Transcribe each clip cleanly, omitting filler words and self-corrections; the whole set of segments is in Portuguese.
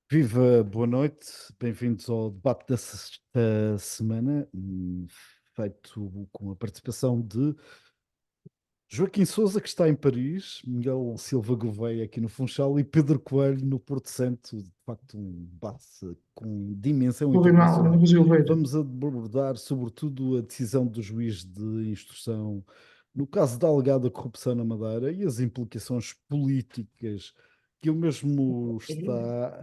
Viva, boa noite, bem-vindos ao debate desta semana, feito com a participação de Joaquim Sousa, que está em Paris, Miguel Silva Gouveia aqui no Funchal e Pedro Coelho no Porto Santo, de facto um debate com dimensão Ouvi mal, não internacional. consigo ouvir. Vamos abordar sobretudo a decisão do juiz de instrução no caso da alegada corrupção na Madeira e as implicações políticas que o mesmo está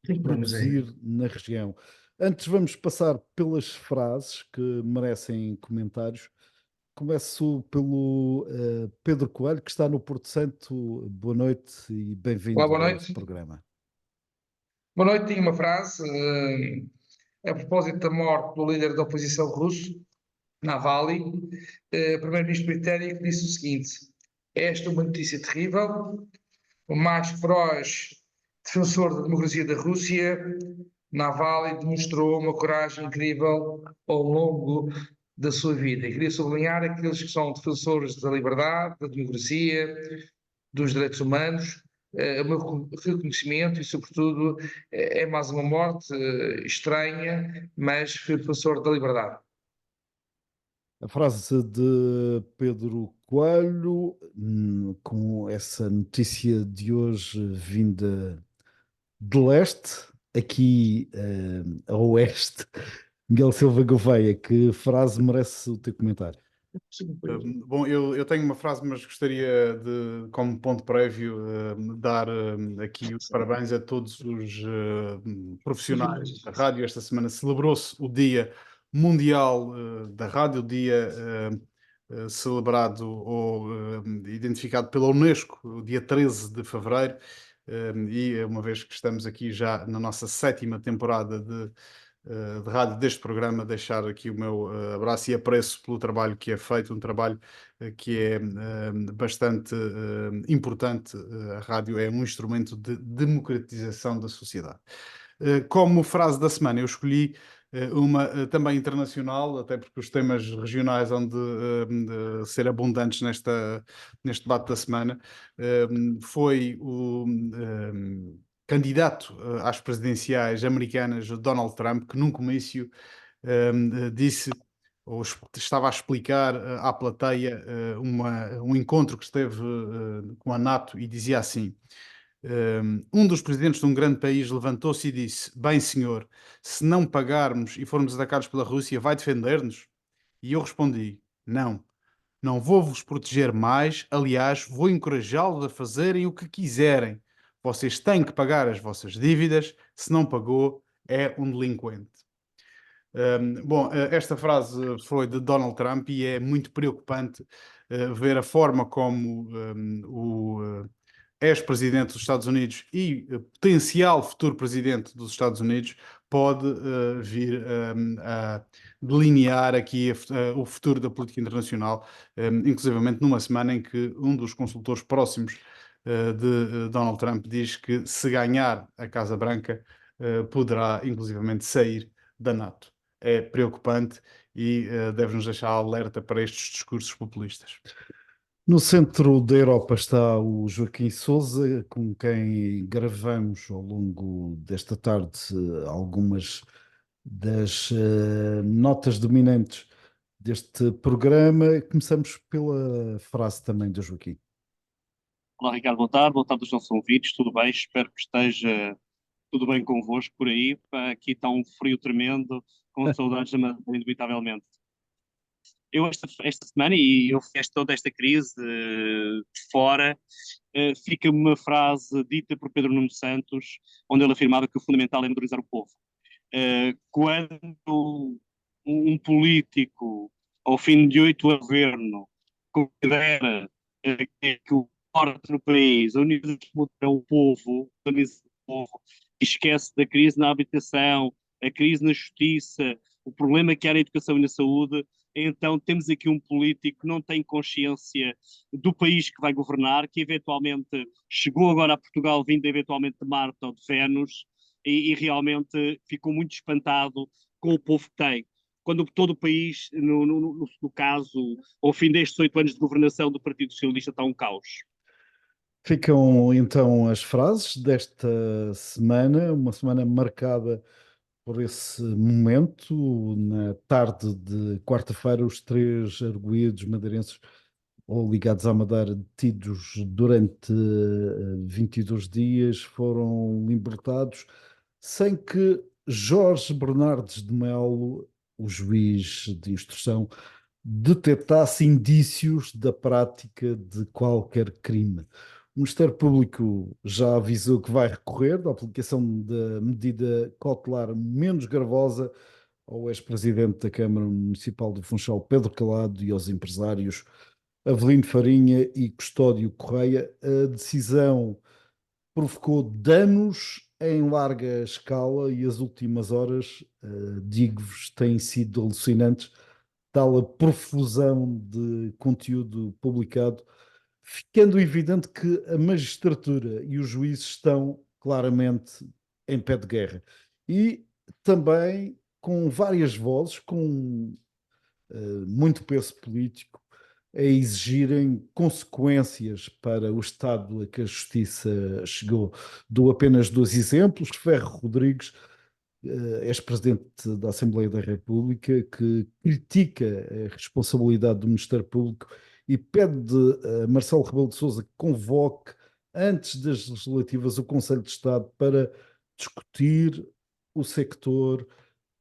Tem problemas aí. produzir na região. Antes vamos passar pelas frases que merecem comentários. Começo pelo Pedro Coelho, que está no Porto Santo. Boa noite e Olá, boa bem-vindo a este noite. programa. Boa noite, tinha uma frase a propósito da morte do líder da oposição russo, Navalny, o primeiro-ministro britânico disse o seguinte: esta é uma notícia terrível, o mais feroz defensor da democracia da Rússia, Navalny demonstrou uma coragem incrível ao longo da sua vida. E queria sublinhar aqueles que são defensores da liberdade, da democracia, dos direitos humanos, o meu reconhecimento e, sobretudo, é mais uma morte estranha, mas foi defensor da liberdade. A frase de Pedro Coelho, com essa notícia de hoje vinda de leste, aqui a oeste, Miguel Silva Gouveia, que frase merece o teu comentário? Bom, eu tenho uma frase, mas gostaria de, como ponto prévio, dar aqui os parabéns a todos os profissionais da rádio. Esta semana celebrou-se o Dia Mundial da Rádio, o dia celebrado ou identificado pela Unesco, o dia 13 de fevereiro. E uma vez que estamos aqui já na nossa sétima temporada de rádio deste programa, deixar aqui o meu abraço e apreço pelo trabalho que é feito, um trabalho que é bastante importante. A rádio é um instrumento de democratização da sociedade. Como frase da semana, eu escolhi uma também internacional, até porque os temas regionais hão de ser abundantes neste debate da semana. Foi o candidato às presidenciais americanas, Donald Trump, que num comício disse, ou estava a explicar à plateia um encontro que esteve com a NATO e dizia assim: um dos presidentes de um grande país levantou-se e disse: bem, senhor, se não pagarmos e formos atacados pela Rússia, vai defender-nos? E eu respondi: não. Não vou vos proteger mais, aliás, vou encorajá-los a fazerem o que quiserem. Vocês têm que pagar as vossas dívidas, se não pagou, é um delinquente. Bom, esta frase foi de Donald Trump e é muito preocupante ver a forma como o ex-presidente dos Estados Unidos e potencial futuro presidente dos Estados Unidos pode vir a delinear aqui o futuro da política internacional, inclusivamente numa semana em que um dos consultores próximos de Donald Trump diz que se ganhar a Casa Branca poderá inclusivamente sair da NATO. É preocupante e deve-nos deixar alerta para estes discursos populistas. No centro da Europa está o Joaquim Sousa, com quem gravamos ao longo desta tarde algumas das notas dominantes deste programa. Começamos pela frase também do Joaquim. Olá, Ricardo, boa tarde aos nossos ouvintes, tudo bem? Espero que esteja tudo bem convosco por aí. Pá, aqui está um frio tremendo, com saudades da Madeira, indubitavelmente. Eu esta semana, e eu fiz toda esta crise de fora, fica-me uma frase dita por Pedro Nuno Santos, onde ele afirmava que o fundamental é mobilizar o povo. Quando um político, ao fim de 8 anos de governo, considera que o norte do país, a unidade é o povo, e esquece da crise na habitação, a crise na justiça, o problema que há na educação e na saúde, então temos aqui um político que não tem consciência do país que vai governar, que eventualmente chegou agora a Portugal vindo eventualmente de Marte ou de Vênus, e realmente ficou muito espantado com o povo que tem. Quando todo o país, no caso, ao fim destes 8 anos de governação do Partido Socialista, está um caos. Ficam então as frases desta semana, uma semana marcada por esse momento. Na tarde de quarta-feira, os três arguidos madeirenses ou ligados à Madeira detidos durante 22 dias foram libertados sem que Jorge Bernardes de Melo, o juiz de instrução, detectasse indícios da prática de qualquer crime. O Ministério Público já avisou que vai recorrer da aplicação da medida cautelar menos gravosa ao ex-presidente da Câmara Municipal do Funchal, Pedro Calado, e aos empresários Avelino Farinha e Custódio Correia. A decisão provocou danos em larga escala e as últimas horas, digo-vos, têm sido alucinantes, tal a profusão de conteúdo publicado, ficando evidente que a magistratura e os juízes estão claramente em pé de guerra. E também com várias vozes, com muito peso político, a exigirem consequências para o estado a que a justiça chegou. Dou apenas dois exemplos. Ferro Rodrigues, ex-presidente da Assembleia da República, que critica a responsabilidade do Ministério Público e pede a Marcelo Rebelo de Sousa que convoque, antes das legislativas, o Conselho de Estado para discutir o sector,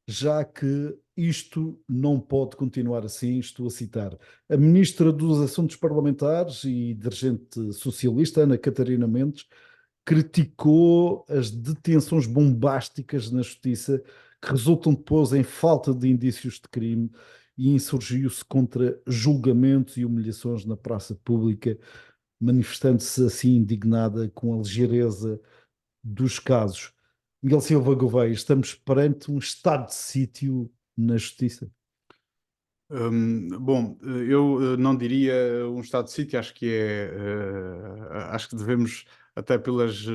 já que isto não pode continuar assim. Estou a citar a Ministra dos Assuntos Parlamentares e dirigente socialista, Ana Catarina Mendes, criticou as detenções bombásticas na justiça que resultam depois em falta de indícios de crime e insurgiu-se contra julgamentos e humilhações na praça pública, manifestando-se assim indignada com a ligeireza dos casos. Miguel Silva Gouveia, estamos perante um estado de sítio na justiça? Bom, eu não diria um estado de sítio, acho que acho que devemos, até pelas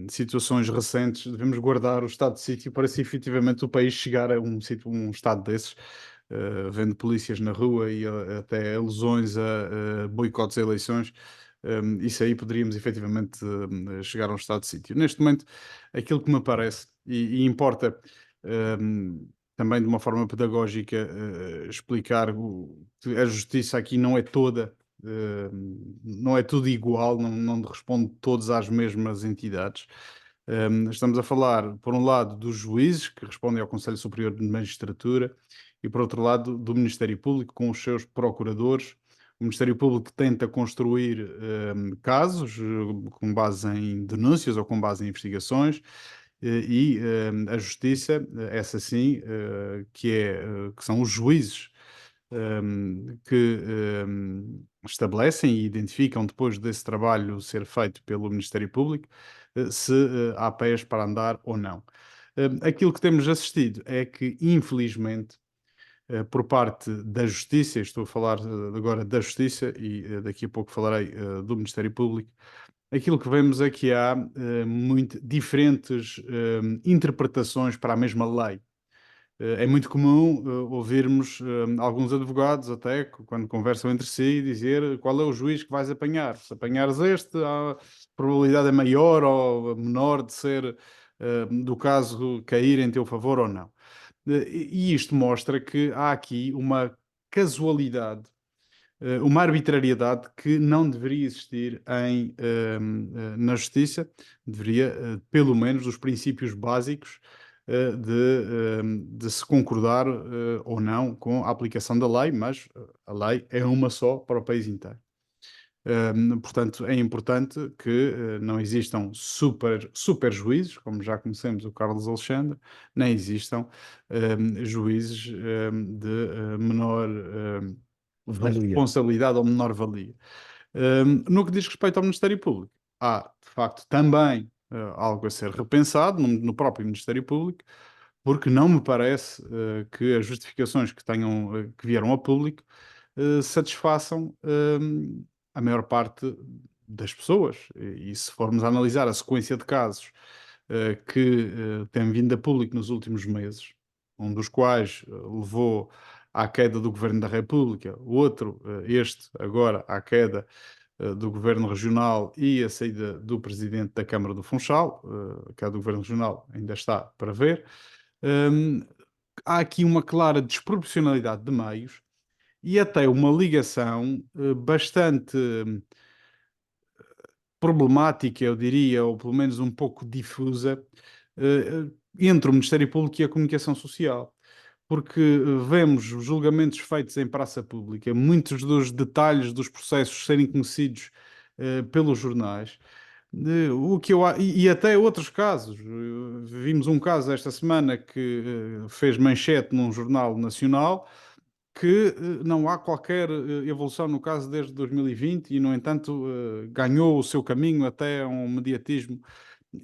situações recentes, devemos guardar o estado de sítio para se efetivamente o país chegar a um sítio, um estado desses, vendo polícias na rua e até alusões a boicotes a eleições. Isso aí poderíamos efetivamente chegar a um estado de sítio. Neste momento, aquilo que me parece e importa. hum, Também de uma forma pedagógica, explicar que a justiça aqui não é toda, não é tudo igual, não responde todos às mesmas entidades. Estamos a falar, por um lado, dos juízes, que respondem ao Conselho Superior de Magistratura, e por outro lado, do Ministério Público, com os seus procuradores. O Ministério Público tenta construir casos com base em denúncias ou com base em investigações, e a justiça, essa sim, que são os juízes que estabelecem e identificam, depois desse trabalho ser feito pelo Ministério Público, se há pés para andar ou não. Aquilo que temos assistido é que, infelizmente, por parte da Justiça, estou a falar agora da Justiça e daqui a pouco falarei do Ministério Público, aquilo que vemos é que há muito diferentes interpretações para a mesma lei. É muito comum ouvirmos alguns advogados, até quando conversam entre si, dizer qual é o juiz que vais apanhar. Se apanhares este, a probabilidade é maior ou menor de ser, do caso, cair em teu favor ou não. E isto mostra que há aqui uma casualidade, uma arbitrariedade que não deveria existir na justiça. Deveria, pelo menos, os princípios básicos de se concordar ou não com a aplicação da lei, mas a lei é uma só para o país inteiro. Portanto, é importante que não existam super juízes, como já conhecemos o Carlos Alexandre, nem existam juízes de menor Valia. responsabilidade ou menor valia. No que diz respeito ao Ministério Público, há, de facto, também algo a ser repensado no próprio Ministério Público, porque não me parece que as justificações que vieram ao público satisfaçam a maior parte das pessoas. E se formos a analisar a sequência de casos que têm vindo a público nos últimos meses, um dos quais levou à queda do Governo da República, o outro, este agora, à queda do Governo Regional e a saída do Presidente da Câmara do Funchal, que a do Governo Regional ainda está para ver. Há aqui uma clara desproporcionalidade de meios e até uma ligação bastante problemática, eu diria, ou pelo menos um pouco difusa, entre o Ministério Público e a comunicação social. Porque vemos julgamentos feitos em praça pública, muitos dos detalhes dos processos serem conhecidos pelos jornais, o que e até outros casos. Vimos um caso esta semana que fez manchete num jornal nacional, que não há qualquer evolução no caso desde 2020 e, no entanto, ganhou o seu caminho até um mediatismo.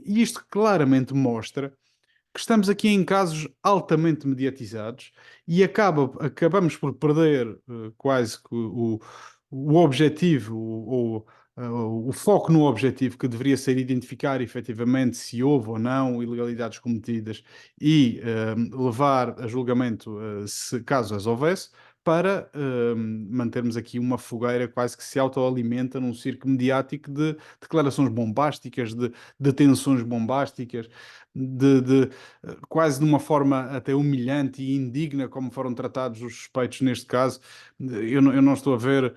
E isto claramente mostra que estamos aqui em casos altamente mediatizados e acabamos por perder quase que o objetivo, o foco no objetivo, que deveria ser identificar efetivamente se houve ou não ilegalidades cometidas e levar a julgamento se caso as houvesse, para mantermos aqui uma fogueira quase que se autoalimenta num circo mediático de declarações bombásticas, de detenções bombásticas, quase de uma forma até humilhante e indigna como foram tratados os suspeitos neste caso. Eu não estou a ver,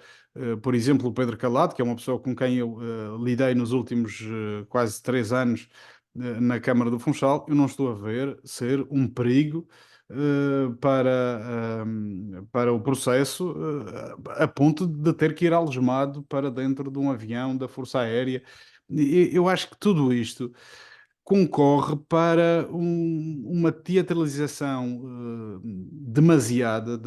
por exemplo, o Pedro Calado, que é uma pessoa com quem eu lidei nos últimos quase 3 anos na Câmara do Funchal, eu não estou a ver ser um perigo para o processo, a ponto de ter que ir algemado para dentro de um avião da Força Aérea. Eu acho que tudo isto concorre para uma teatralização demasiada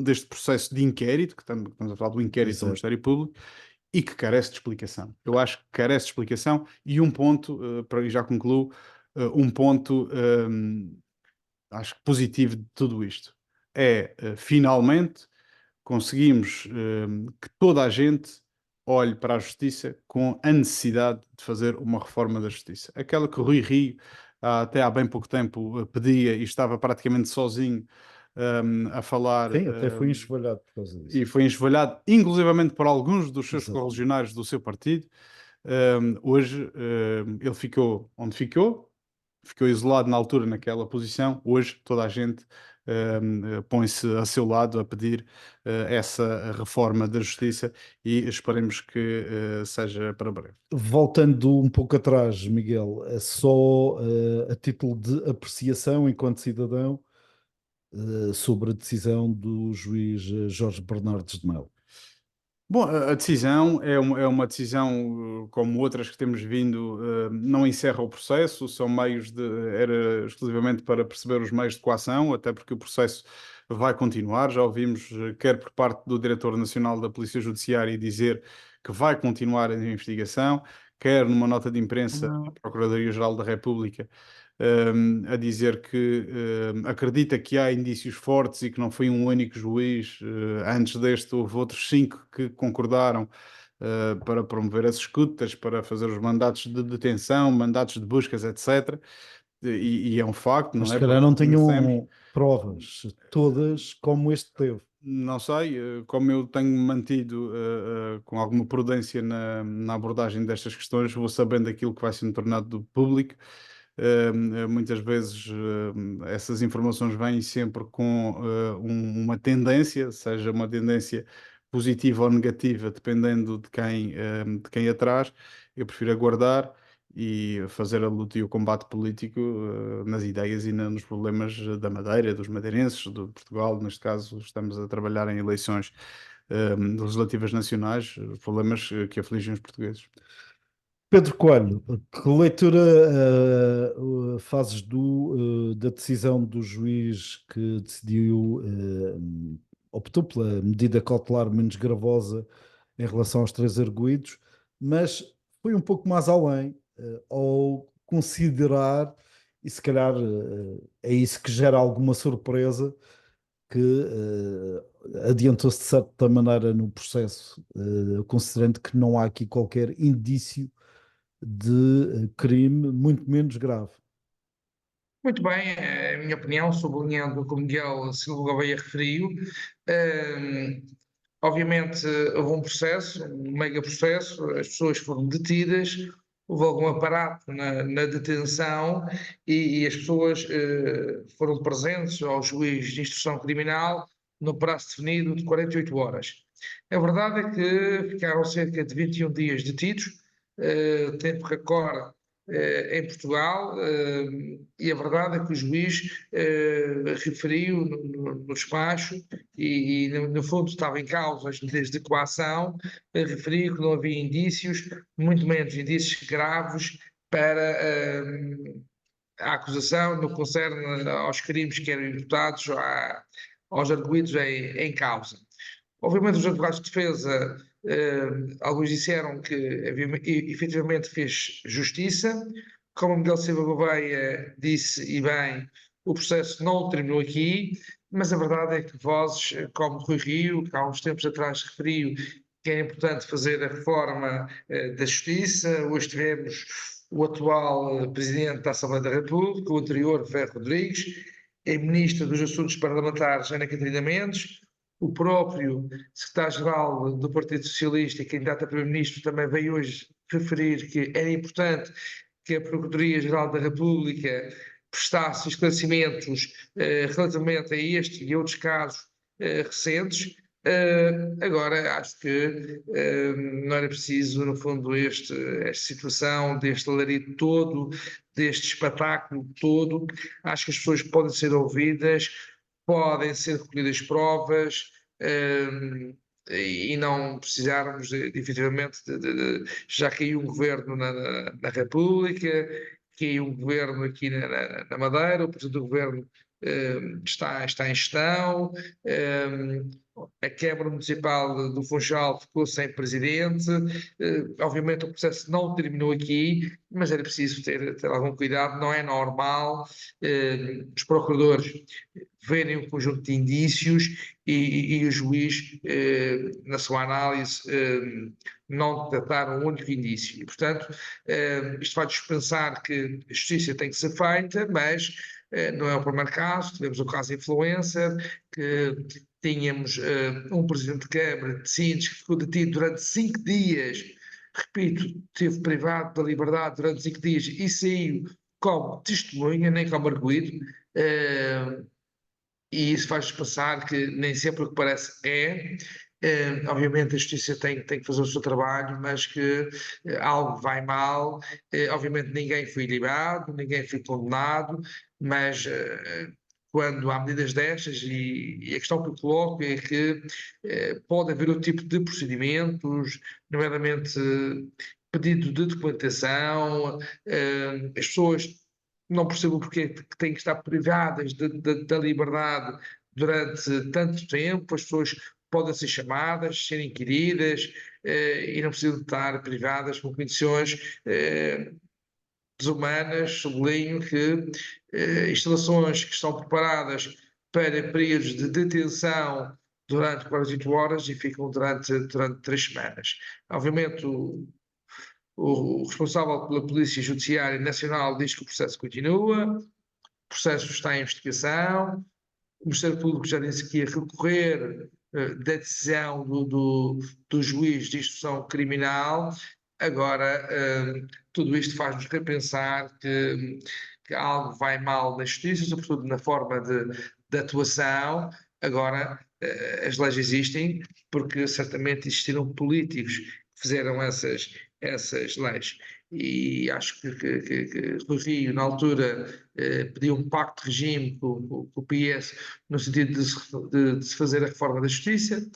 deste processo de inquérito, que estamos a falar do inquérito do Exato. Ministério Público, e que carece de explicação. Eu acho que carece de explicação e um ponto, para já concluo, um ponto acho que positivo de tudo isto é, finalmente, conseguimos que toda a gente olhe para a justiça com a necessidade de fazer uma reforma da justiça. Aquela que o Rui Rio, até há bem pouco tempo, pedia e estava praticamente sozinho a falar. Sim, até foi enxovalhado por causa disso. E foi enxovalhado, inclusivamente por alguns dos seus Exatamente. correligionários do seu partido. Hoje ele ficou onde ficou isolado na altura naquela posição. Hoje toda a gente põe-se a seu lado a pedir essa reforma da justiça e esperemos que seja para breve. Voltando um pouco atrás, Miguel, é só a título de apreciação enquanto cidadão sobre a decisão do juiz Jorge Bernardes de Melo. Bom, a decisão é uma decisão, como outras que temos vindo, não encerra o processo, são meios era exclusivamente para perceber os meios de coação, até porque o processo vai continuar. Já ouvimos, quer por parte do Diretor Nacional da Polícia Judiciária, dizer que vai continuar a investigação, quer numa nota de imprensa, a Procuradoria-Geral da República, a dizer que acredita que há indícios fortes e que não foi um único juiz. Antes deste, houve outros 5 que concordaram para promover as escutas, para fazer os mandatos de detenção, mandatos de buscas, etc. E é um facto, Mas não se é? calhar Porque não conhecemos. tenham provas todas como este teve. Não sei, como eu tenho mantido com alguma prudência na abordagem destas questões, vou sabendo aquilo que vai sendo tornado do público. Muitas vezes essas informações vêm sempre com uma tendência, seja uma tendência positiva ou negativa, dependendo de quem atrás. Eu prefiro aguardar e fazer a luta e o combate político nas ideias e nos problemas da Madeira, dos madeirenses, de Portugal. Neste caso, estamos a trabalhar em eleições legislativas nacionais, os problemas que afligem os portugueses. Pedro Coelho, que leitura fazes da decisão do juiz que decidiu, optou pela medida cautelar menos gravosa em relação aos 3 arguidos, mas foi um pouco mais além, ao considerar, e se calhar é isso que gera alguma surpresa, que adiantou-se de certa maneira no processo, considerando que não há aqui qualquer indício de crime muito menos grave. Muito bem, é a minha opinião, sublinhando o que o Miguel Silva Gouveia referiu. Obviamente, houve um processo, um mega processo, as pessoas foram detidas, houve algum aparato na detenção e as pessoas foram presentes ao juiz de instrução criminal no prazo definido de 48 horas. A verdade é que ficaram cerca de 21 dias detidos, tempo recorde em Portugal, e a verdade é que o juiz referiu no despacho, e no fundo estava em causa as medidas de coação, referiu que não havia indícios, muito menos indícios graves para a acusação no que concerne aos crimes que eram imputados aos arguidos em causa. Obviamente, os advogados de defesa, alguns disseram que efetivamente fez justiça. Como Miguel Silva Gouveia disse, e bem, o processo não terminou aqui, mas a verdade é que vozes como Rui Rio, que há uns tempos atrás referiu que é importante fazer a reforma da justiça. Hoje tivemos o atual Presidente da Assembleia da República, o anterior, Ferro Rodrigues, a Ministra dos Assuntos Parlamentares, Ana Catarina Mendes, o próprio secretário-geral do Partido Socialista e candidato a primeiro-ministro também veio hoje referir que era importante que a Procuradoria-Geral da República prestasse esclarecimentos relativamente a este e outros casos recentes. Agora, acho que não era preciso, no fundo, esta situação, deste alarido todo, deste espetáculo todo. Acho que as pessoas podem ser ouvidas, podem ser recolhidas provas, e não precisarmos efetivamente já caiu um governo na República, caiu um governo aqui na Madeira, o Presidente do Governo está em gestão, a Câmara Municipal do Funchal ficou sem presidente, obviamente o processo não terminou aqui, mas era preciso ter algum cuidado, não é normal os procuradores verem um conjunto de indícios e o juiz, na sua análise, não detectar um único indício. E, portanto, isto faz-nos pensar que a justiça tem que ser feita, mas não é o primeiro caso. Tivemos o caso influencer, que tínhamos um presidente de Câmara de Sines que ficou detido durante 5 dias, repito, esteve privado da liberdade durante 5 dias e saiu como testemunha, nem como arguido, e isso faz passar que nem sempre o que parece é. Obviamente a justiça tem que fazer o seu trabalho, mas que algo vai mal. Obviamente ninguém foi ilibado, ninguém foi condenado, mas quando há medidas destas, e a questão que eu coloco é que pode haver outro tipo de procedimentos, nomeadamente pedido de documentação, as pessoas não percebo porque que têm que estar privadas da liberdade durante tanto tempo. As pessoas podem ser chamadas, serem inquiridas, e não precisam estar privadas por condições desumanas. Sublinho que instalações que estão preparadas para períodos de detenção durante 48 horas e ficam durante 3 semanas. Obviamente, o responsável pela Polícia Judiciária Nacional diz que o processo continua, o processo está em investigação, o Ministério Público já disse que ia recorrer da decisão do juiz de instrução criminal. Agora, tudo isto faz-nos repensar que algo vai mal na justiça, sobretudo na forma de atuação. Agora, as leis existem porque certamente existiram políticos que fizeram essas leis. E acho que Rui Rio, na altura, pediu um pacto de regime com o PS no sentido de se fazer a reforma da justiça.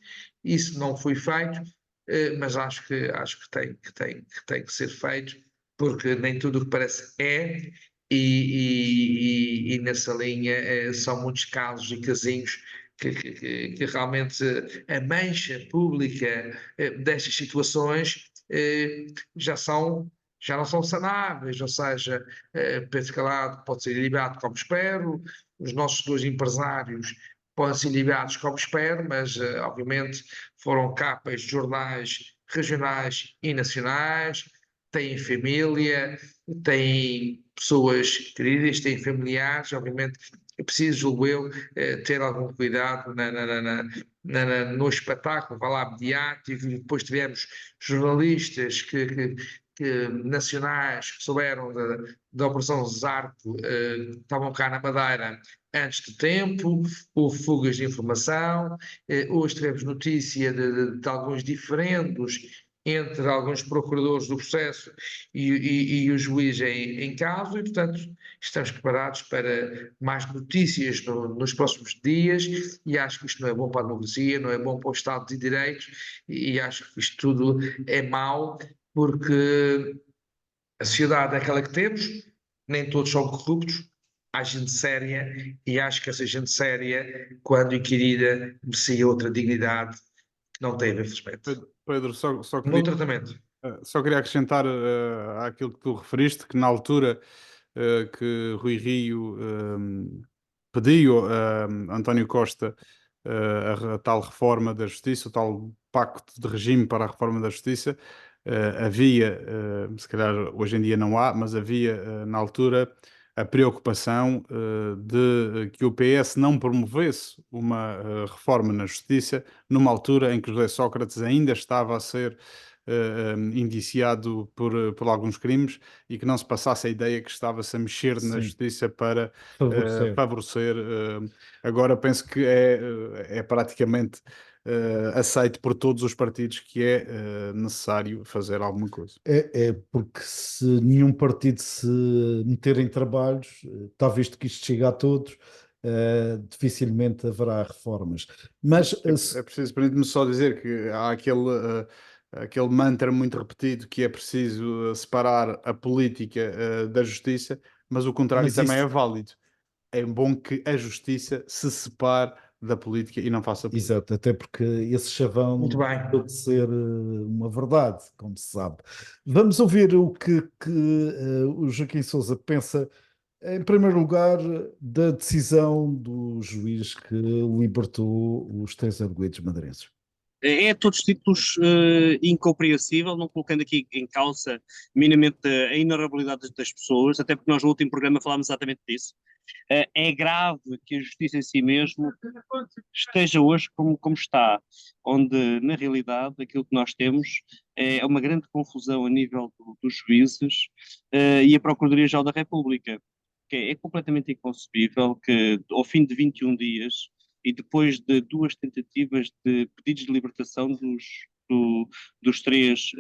Isso não foi feito, mas acho que tem que ser feito, porque nem tudo o que parece é, e nessa linha são muitos casos e casinhos que realmente a mancha pública destas situações já não são sanáveis, ou seja, Pedro Calado pode ser ilibado como espero, os nossos 2 empresários podem ser ilibados como espero, mas obviamente foram capas de jornais regionais e nacionais, têm família, têm pessoas queridas, têm familiares. Obviamente é preciso, julgo eu, ter algum cuidado no espetáculo, vá lá, mediático, e depois tivemos jornalistas nacionais que souberam da Operação Zarco, estavam cá na Madeira antes de tempo, houve fugas de informação, hoje tivemos notícia de alguns diferendos entre alguns procuradores do processo e o juiz em causa, e portanto estamos preparados para mais notícias nos próximos dias, e acho que isto não é bom para a democracia, não é bom para o Estado de Direito, e acho que isto tudo é mau, porque a sociedade é aquela que temos, nem todos são corruptos, há gente séria, e acho que essa gente séria, quando inquirida, merecia outra dignidade que não teve, infelizmente. Pedro, só No queria, tratamento. só queria acrescentar àquilo que tu referiste, que na altura que Rui Rio pediu a António Costa a tal reforma da justiça, o tal pacto de regime para a reforma da justiça, havia, se calhar hoje em dia não há, mas havia na altura a preocupação de que o PS não promovesse uma reforma na justiça numa altura em que José Sócrates ainda estava a ser indiciado por alguns crimes, e que não se passasse a ideia que estava-se a mexer na Sim, justiça para favorecer. favorecer. Agora penso que é praticamente aceito por todos os partidos que é necessário fazer alguma coisa. É porque se nenhum partido se meter em trabalhos, está visto que isto chega a todos, dificilmente haverá reformas. Mas É preciso, permite-me só dizer que há aquele mantra muito repetido que é preciso separar a política da justiça, mas o contrário mas também é isso, válido. É bom que a justiça se separe da política e não faça política. exato, até porque esse chavão Muito bem. pode ser uma verdade, como se sabe. Vamos ouvir o que o Joaquim Sousa pensa, em primeiro lugar, da decisão do juiz que libertou os três arguidos madeirenses. É a todos os títulos incompreensível, não colocando aqui em causa minimamente a inarrabilidade das pessoas, até porque nós no último programa falámos exatamente disso. É grave que a justiça em si mesmo esteja hoje como está, onde na realidade aquilo que nós temos é uma grande confusão a nível dos juízes e a Procuradoria-Geral da República, que é completamente inconcebível que ao fim de 21 dias e depois de duas tentativas de pedidos de libertação dos três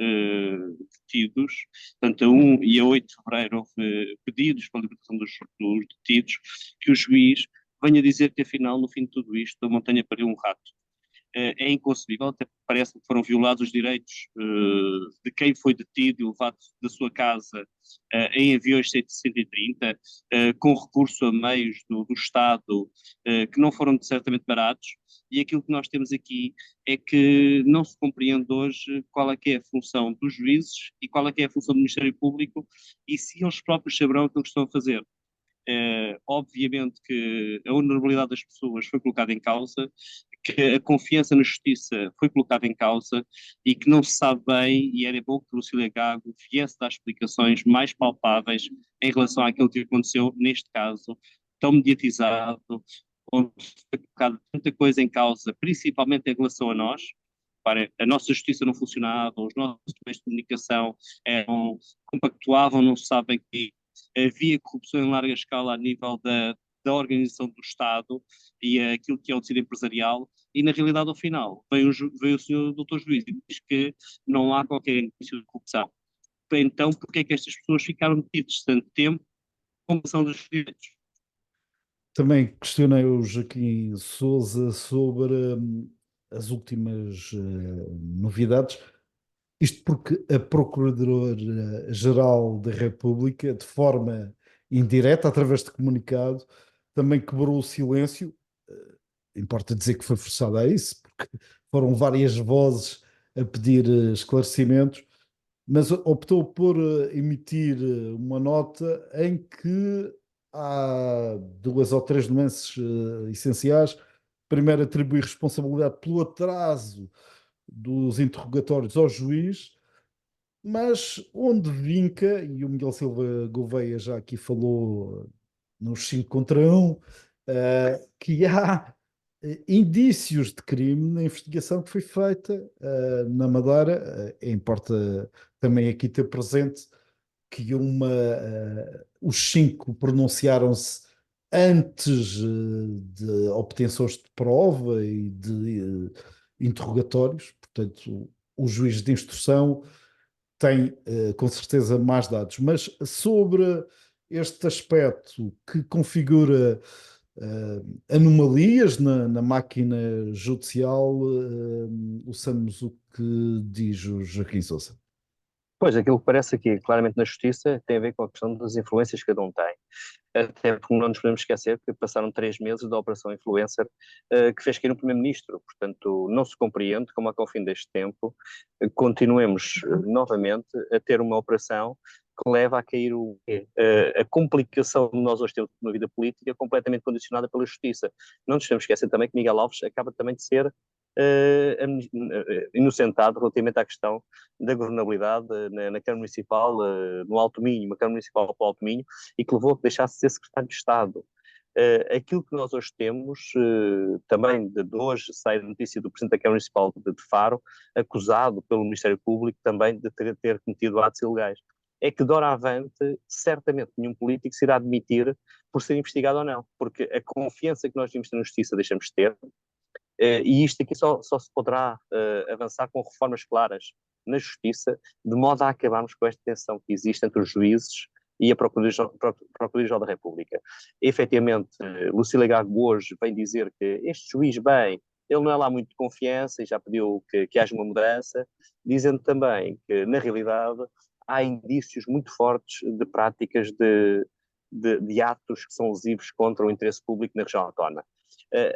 detidos, portanto, a 1 e a 8 de fevereiro houve pedidos para a libertação dos detidos, que o juiz venha dizer que afinal, no fim de tudo isto, a montanha pariu um rato. É inconcebível, até parece que foram violados os direitos de quem foi detido e levado da sua casa em aviões 130, com recurso a meios do Estado que não foram certamente baratos, e aquilo que nós temos aqui é que não se compreende hoje qual é que é a função dos juízes e qual é que é a função do Ministério Público, e se eles próprios saberão aquilo que estão a fazer. Obviamente que a honorabilidade das pessoas foi colocada em causa, que a confiança na justiça foi colocada em causa e que não se sabe bem, e era bom que o Lucília Gago viesse dar explicações mais palpáveis em relação àquilo que aconteceu neste caso, tão mediatizado, onde foi colocada tanta coisa em causa, principalmente em relação a nós. Para a nossa justiça não funcionava, os nossos meios de comunicação compactuavam, não se sabem que havia corrupção em larga escala a nível da organização do Estado e aquilo que é o tecido empresarial, e na realidade, ao final, veio o senhor doutor juiz e diz que não há qualquer indício de corrupção. Então, porque é que estas pessoas ficaram detidas tanto tempo com ação dos direitos? Também questionei o Joaquim Sousa sobre as últimas novidades. Isto porque a Procuradora-Geral da República, de forma indireta, através de comunicado, também quebrou o silêncio. Importa dizer que foi forçada a isso, porque foram várias vozes a pedir esclarecimentos, mas optou por emitir uma nota em que há duas ou três nuances essenciais. Primeiro, atribuir responsabilidade pelo atraso dos interrogatórios ao juiz, mas onde vinca, e o Miguel Silva Gouveia já aqui falou nos 5 contra 1, que há indícios de crime na investigação que foi feita na Madeira. Importa também aqui ter presente que os 5 pronunciaram-se antes de obtenções de prova e de interrogatórios. Portanto, o juiz de instrução tem com certeza mais dados. Mas sobre este aspecto que configura anomalias na máquina judicial, ouçamos o que diz o Joaquim Sousa. Pois, aquilo que parece aqui, claramente na justiça, tem a ver com a questão das influências que cada um tem. Até porque não nos podemos esquecer que passaram 3 meses da Operação Influencer, que fez cair o Primeiro-Ministro. Portanto, não se compreende como é que ao fim deste tempo continuemos novamente a ter uma operação que leva a cair a complicação que nós hoje temos na vida política completamente condicionada pela justiça. Não nos podemos esquecer também que Miguel Alves acaba também de ser inocentado relativamente à questão da governabilidade na Câmara Municipal, no Alto Minho, uma Câmara Municipal para o Alto Minho, e que levou a que deixasse de ser secretário de Estado. Aquilo que nós hoje temos, também de hoje sai a notícia do Presidente da Câmara Municipal de Faro, acusado pelo Ministério Público também de ter cometido atos ilegais. É que, doravante, certamente nenhum político se irá admitir por ser investigado ou não, porque a confiança que nós temos na justiça deixamos de ter, e isto aqui só se poderá avançar com reformas claras na justiça, de modo a acabarmos com esta tensão que existe entre os juízes e a Procuradoria-Geral da República. Efetivamente, Lucília Gago hoje vem dizer que este juiz, bem, ele não é lá muito de confiança e já pediu que haja uma mudança, dizendo também que, na realidade, há indícios muito fortes de práticas de atos que são lesivos contra o interesse público na região autónoma.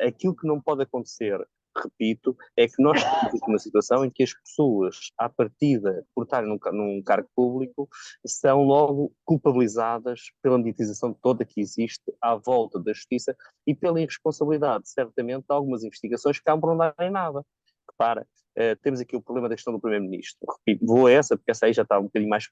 Aquilo que não pode acontecer, repito, é que nós temos uma situação em que as pessoas, à partida, por estarem num cargo público, são logo culpabilizadas pela mediatização toda que existe à volta da justiça e pela irresponsabilidade, certamente, de algumas investigações que acabam por não dar em nada. Repara, temos aqui o problema da questão do Primeiro-Ministro. Repito, vou a essa, porque essa aí já está um bocadinho mais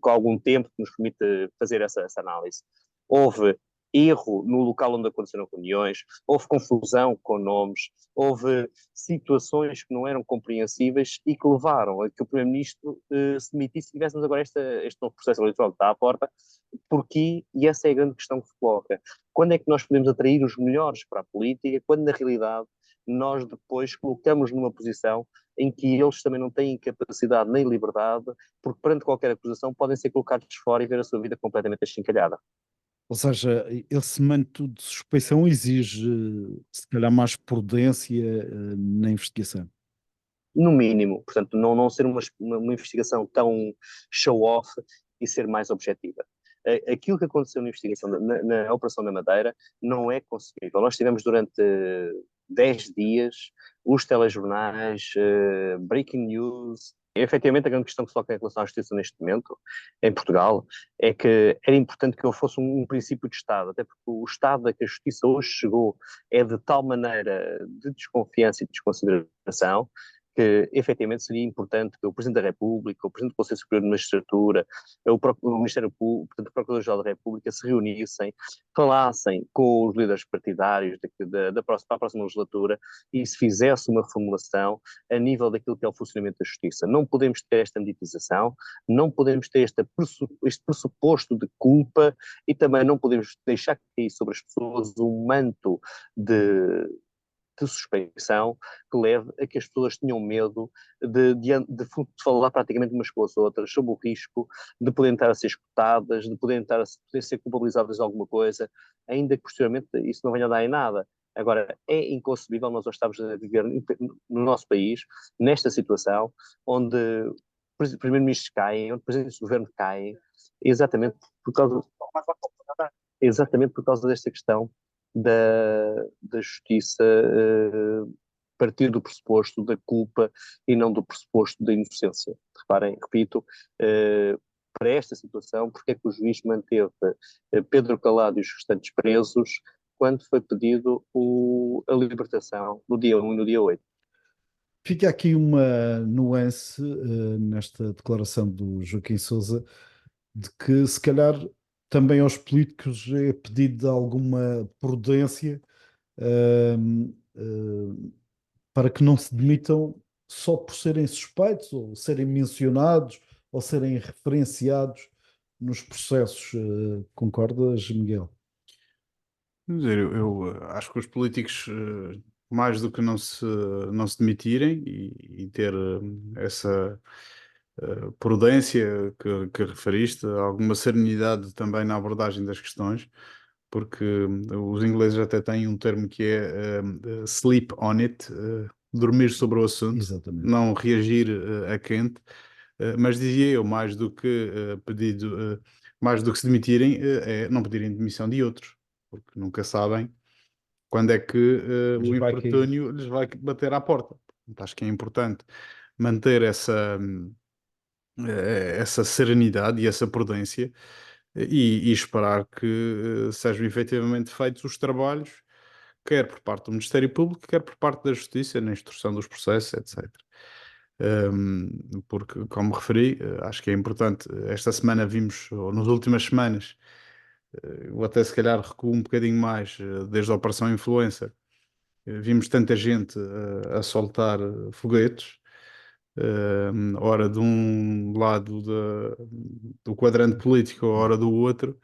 com algum tempo que nos permite fazer essa análise. Houve erro no local onde aconteceram reuniões, houve confusão com nomes, houve situações que não eram compreensíveis e que levaram a que o Primeiro-Ministro se demitisse e tivéssemos agora este novo processo eleitoral que está à porta. Porquê? E essa é a grande questão que se coloca. Quando é que nós podemos atrair os melhores para a política, quando na realidade nós depois colocamos numa posição em que eles também não têm capacidade nem liberdade, porque perante qualquer acusação podem ser colocados fora e ver a sua vida completamente achincalhada. Ou seja, esse manto de suspeição exige, se calhar, mais prudência na investigação. No mínimo, portanto, não ser uma investigação tão show-off e ser mais objetiva. Aquilo que aconteceu na investigação, na Operação da Madeira, não é concebível. Nós tivemos durante 10 dias os telejornais, breaking news. E, efetivamente, a grande questão que se coloca em relação à justiça neste momento, em Portugal, é que era importante que eu fosse um princípio de Estado, até porque o estado a que a justiça hoje chegou é de tal maneira de desconfiança e desconsideração que efetivamente seria importante que o Presidente da República, o Presidente do Conselho Superior de Magistratura, o Ministério Público, portanto, o Procurador-Geral da República se reunissem, falassem com os líderes partidários para a próxima legislatura e se fizesse uma reformulação a nível daquilo que é o funcionamento da justiça. Não podemos ter esta mediatização, não podemos ter este pressuposto de culpa e também não podemos deixar cair sobre as pessoas um manto de suspeição que leve a que as pessoas tenham medo de falar praticamente umas com as outras, sob o risco de poderem estar a ser escutadas, de poderem ser culpabilizadas de alguma coisa, ainda que posteriormente isso não venha a dar em nada. Agora, é inconcebível nós estamos a viver no nosso país, nesta situação, onde primeiros-ministros caem, onde presidentes do governo caem, exatamente por causa desta questão da justiça partir do pressuposto da culpa e não do pressuposto da inocência. Reparem, repito, para esta situação, porque é que o juiz manteve Pedro Calado e os restantes presos quando foi pedido a libertação no dia 1 e no dia 8? Fica aqui uma nuance nesta declaração do Joaquim Sousa, de que se calhar também aos políticos é pedido alguma prudência ehm, para que não se demitam só por serem suspeitos, ou serem mencionados, ou serem referenciados nos processos. Concordas, Miguel? Quer dizer, acho que os políticos, mais do que não se demitirem e ter essa prudência que referiste, alguma serenidade também na abordagem das questões, porque os ingleses até têm um termo que é sleep on it, dormir sobre o assunto, Exatamente. não reagir a quente. Mas dizia eu, mais do que se demitirem, é não pedirem demissão de outros, porque nunca sabem quando é que Mas o vai cair. infortúnio lhes vai bater à porta. Portanto, acho que é importante manter essa serenidade e essa prudência e esperar que sejam efetivamente feitos os trabalhos, quer por parte do Ministério Público, quer por parte da Justiça, na instrução dos processos, etc. Porque, como referi, acho que é importante. Esta semana vimos, ou nas últimas semanas, eu até se calhar recuo um bocadinho mais, desde a Operação Influencer, vimos tanta gente a soltar foguetes, ora de um lado do quadrante político, ora do outro,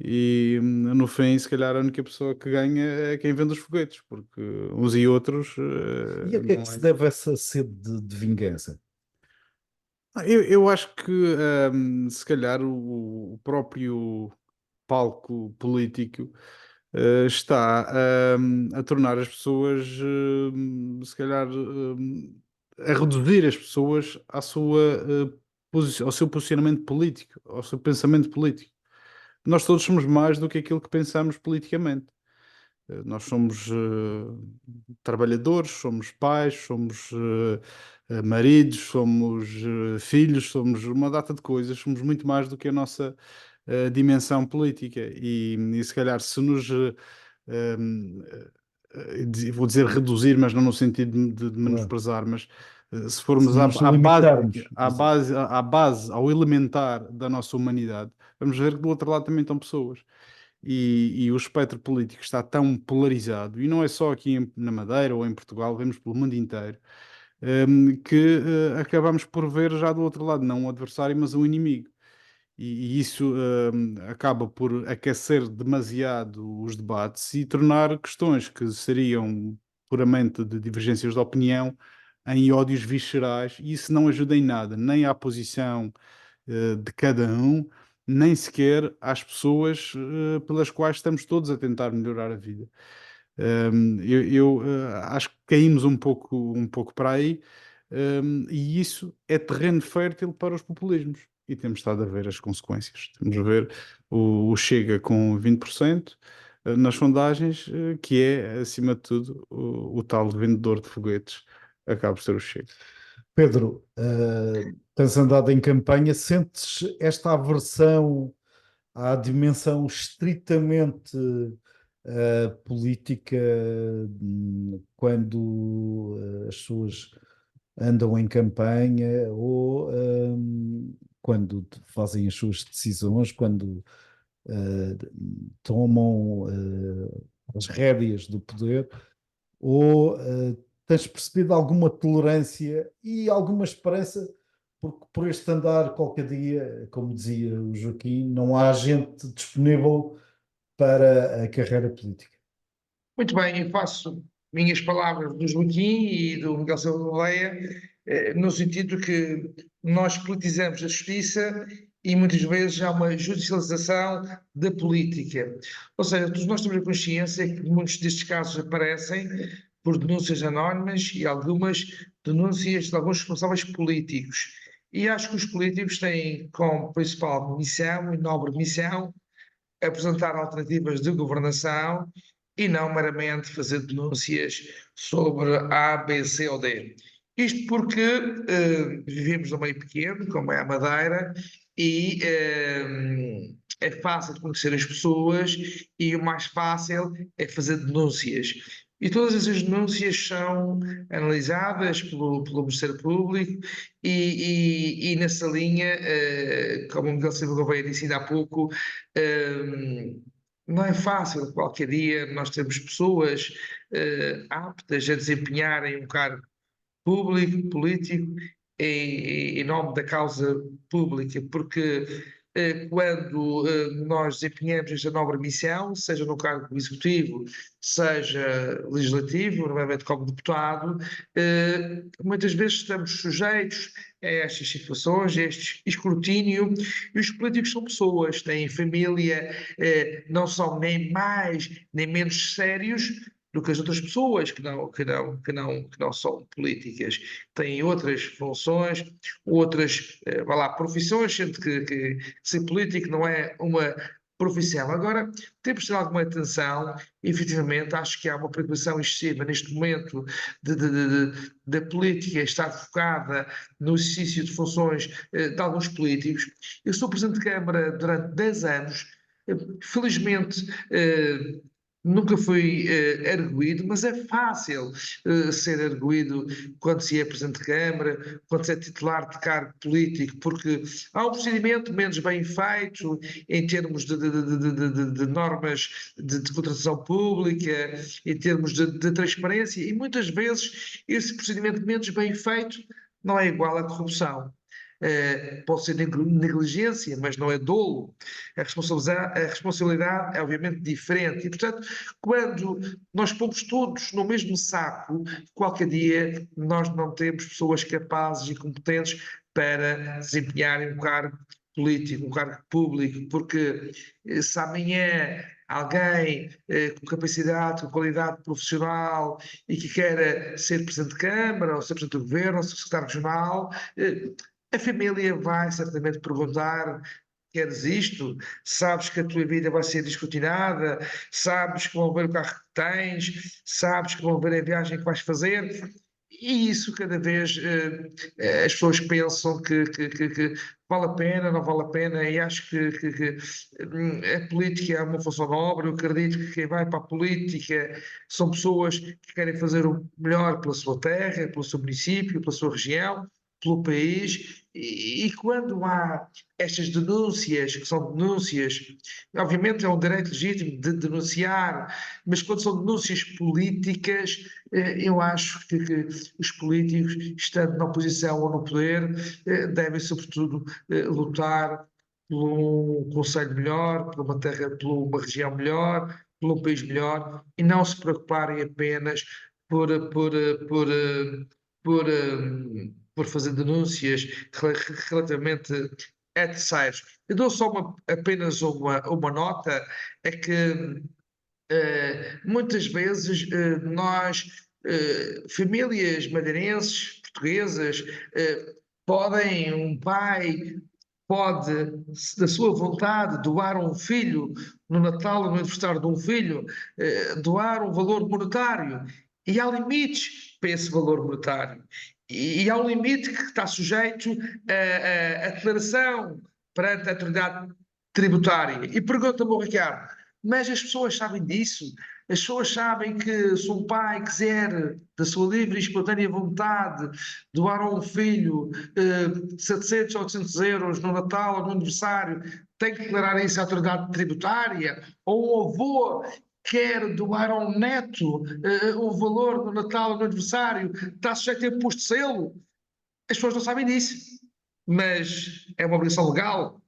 e no fim, se calhar, a única pessoa que ganha é quem vende os foguetes, porque uns e outros E a que é não que se é. deve essa sede de vingança? Eu acho que se calhar o próprio palco político está a tornar as pessoas, se calhar, a reduzir as pessoas ao seu posicionamento político, ao seu pensamento político. Nós todos somos mais do que aquilo que pensamos politicamente. Nós somos trabalhadores, somos pais, somos maridos, somos filhos, somos uma data de coisas, somos muito mais do que a nossa dimensão política. E se calhar, se nos vou dizer reduzir, mas não no sentido de Claro. menosprezar, mas se Se formos nos limitarmos. à base, ao elementar da nossa humanidade, vamos ver que do outro lado também estão pessoas. E o espectro político está tão polarizado, e não é só aqui na Madeira ou em Portugal, vemos pelo mundo inteiro, que acabamos por ver já do outro lado, não um adversário, mas um inimigo. E isso acaba por aquecer demasiado os debates e tornar questões que seriam puramente de divergências de opinião em ódios viscerais, e isso não ajuda em nada, nem à posição de cada um, nem sequer às pessoas pelas quais estamos todos a tentar melhorar a vida. Acho que caímos um pouco para aí, e isso é terreno fértil para os populismos. E temos estado a ver as consequências. Temos a ver o Chega com 20% nas sondagens, que é, acima de tudo, o tal vendedor de foguetes, acaba por ser o Chega. Pedro, tens andado em campanha, sentes esta aversão à dimensão estritamente política, quando as pessoas andam em campanha, ou quando fazem as suas decisões, quando eh, tomam as rédeas do poder, ou tens percebido alguma tolerância e alguma esperança, porque por este andar, qualquer dia, como dizia o Joaquim, não há gente disponível para a carreira política. Muito bem, eu faço minhas palavras do Joaquim e do Miguel Silva Gouveia, no sentido que nós politizamos a justiça e muitas vezes há uma judicialização da política. Ou seja, todos nós temos a consciência que muitos destes casos aparecem por denúncias anónimas e algumas denúncias de alguns responsáveis políticos. E acho que os políticos têm como principal missão e nobre missão apresentar alternativas de governação e não meramente fazer denúncias sobre A, B, C ou D. Isto porque vivemos num meio pequeno, como é a Madeira, e é fácil de conhecer as pessoas e o mais fácil é fazer denúncias. E todas essas denúncias são analisadas pelo Ministério Público e nessa linha, como o Miguel Silva Gouveia disse ainda há pouco, não é fácil. Qualquer dia nós temos pessoas aptas a desempenharem um cargo público, político, em nome da causa pública, porque quando nós desempenhamos esta nobre missão, seja no cargo executivo, seja legislativo, normalmente como deputado, muitas vezes estamos sujeitos a estas situações, a este escrutínio, e os políticos são pessoas, têm família, não são nem mais nem menos sérios do que as outras pessoas que não são políticas, têm outras funções, outras, vá lá, profissões, sendo que ser político não é uma profissão. Agora, temos de ter alguma atenção, efetivamente, acho que há uma preocupação excessiva neste momento da política estar focada no exercício de funções de alguns políticos. Eu sou Presidente de Câmara durante 10 anos, felizmente nunca fui erguido, mas é fácil ser erguido quando se é Presidente de Câmara, quando se é titular de cargo político, porque há um procedimento menos bem feito em termos de normas de contratação pública, em termos de transparência, e muitas vezes esse procedimento menos bem feito não é igual à corrupção. Pode ser negligência, mas não é dolo. A responsabilidade é obviamente diferente. E, portanto, quando nós pomos todos no mesmo saco, qualquer dia nós não temos pessoas capazes e competentes para desempenharem um cargo político, um cargo público, porque se amanhã alguém com capacidade, com qualidade profissional e que queira ser Presidente de Câmara, ou ser Presidente do Governo, ou ser Secretário Regional, a família vai certamente perguntar: queres isto? Sabes que a tua vida vai ser descortinada? Sabes que vão ver o carro que tens? Sabes que vão ver a viagem que vais fazer? E isso cada vez as pessoas pensam que vale a pena, não vale a pena, e acho que a política é uma função nobre. Eu acredito que quem vai para a política são pessoas que querem fazer o melhor pela sua terra, pelo seu município, pela sua região, pelo país, e quando há estas denúncias, que são denúncias, obviamente é um direito legítimo de denunciar, mas quando são denúncias políticas, eu acho que os políticos, estando na oposição ou no poder, devem sobretudo lutar por um conselho melhor, por uma terra, por uma região melhor, por um país melhor, e não se preocuparem apenas por, por, por, por, por fazer denúncias relativamente a terceiros. Eu dou só apenas uma nota, é que muitas vezes nós, famílias madeirenses, portuguesas, podem, um pai pode, da sua vontade, doar um filho no Natal ou no aniversário de um filho, doar um valor monetário. E há limites para esse valor monetário. E há um limite que está sujeito à declaração perante a autoridade tributária. E pergunta-me, Ricardo, mas as pessoas sabem disso? As pessoas sabem que se um pai quiser, da sua livre e espontânea vontade, doar a um filho 700 ou 800 euros no Natal ou no aniversário, tem que declarar isso à autoridade tributária? Ou um avô quer doar a um neto o valor no Natal ou no aniversário, está sujeito a imposto de selo? As pessoas não sabem disso, mas é uma obrigação legal.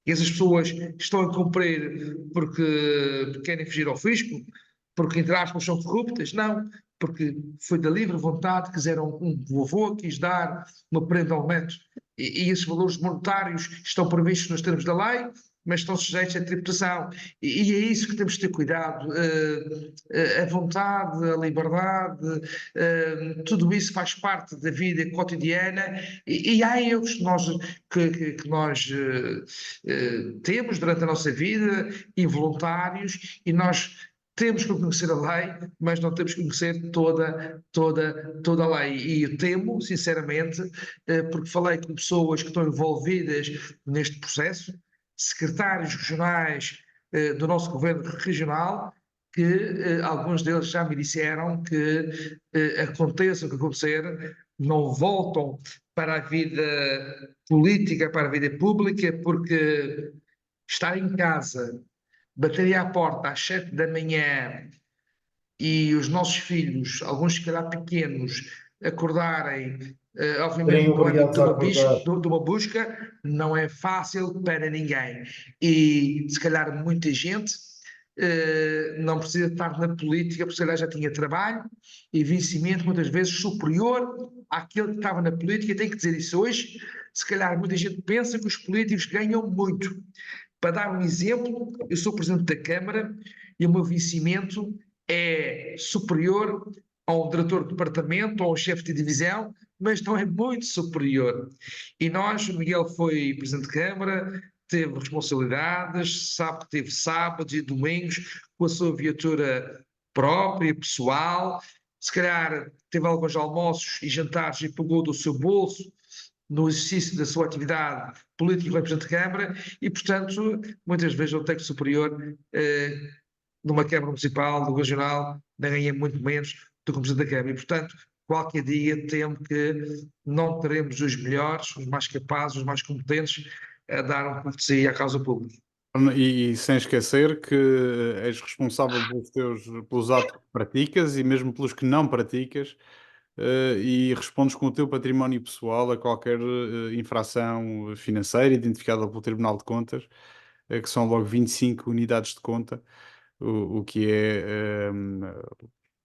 E essas pessoas estão a cumprir porque querem fugir ao fisco, porque, entre aspas, são corruptas? Não, porque foi da livre vontade, quiseram, um avô quis dar uma prenda ao neto. E esses valores monetários estão previstos nos termos da lei, mas estão sujeitos à tributação. E é isso que temos de ter cuidado. A vontade, a liberdade, tudo isso faz parte da vida cotidiana, e há erros que nós temos durante a nossa vida, involuntários, e nós temos que conhecer a lei, mas não temos que conhecer toda a lei. E eu temo, sinceramente, porque falei com pessoas que estão envolvidas neste processo, secretários regionais do nosso governo regional, que alguns deles já me disseram que aconteça o que acontecer, não voltam para a vida política, para a vida pública, porque estar em casa bateria à porta às 7 da manhã e os nossos filhos, alguns se calhar pequenos, acordarem, Serem obviamente no âmbito obrigados a acordar. de uma busca, não é fácil para ninguém. E se calhar muita gente não precisa estar na política, porque se calhar já tinha trabalho e vencimento muitas vezes superior àquele que estava na política. E tenho que dizer isso hoje. Se calhar muita gente pensa que os políticos ganham muito. Para dar um exemplo, eu sou presidente da Câmara e o meu vencimento é superior a um diretor de departamento ou a um chefe de divisão, mas não é muito superior. E nós, o Miguel foi presidente de Câmara, teve responsabilidades, sabe que teve sábados e domingos com a sua viatura própria, pessoal, se calhar teve alguns almoços e jantares e pagou do seu bolso no exercício da sua atividade política como representante de Câmara e, portanto, muitas vezes o técnico superior numa Câmara Municipal, do Regional, ganha muito menos do que o Presidente da Câmara. E, portanto, qualquer dia temo que não teremos os melhores, os mais capazes, os mais competentes a dar um cortesia à causa pública. E sem esquecer que és responsável pelos atos que praticas e mesmo pelos que não praticas, e respondes com o teu património pessoal a qualquer infração financeira identificada pelo Tribunal de Contas, que são logo 25 unidades de conta, o que é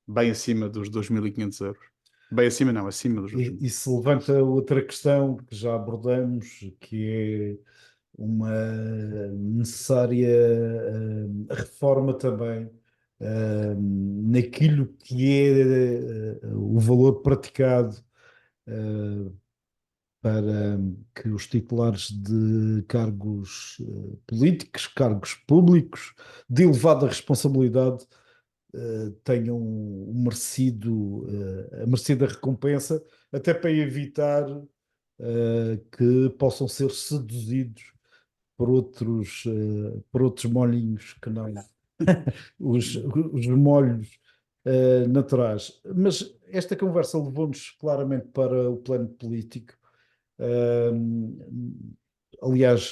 bem acima dos 2.500 euros. Bem acima não, acima dos 2.000. E se levanta outra questão que já abordamos, que é uma necessária reforma também naquilo que é o valor praticado para que os titulares de cargos políticos, cargos públicos, de elevada responsabilidade, tenham a merecida recompensa, até para evitar que possam ser seduzidos por outros molhinhos que não os molhos naturais. Mas esta conversa levou-nos claramente para o plano político. Aliás,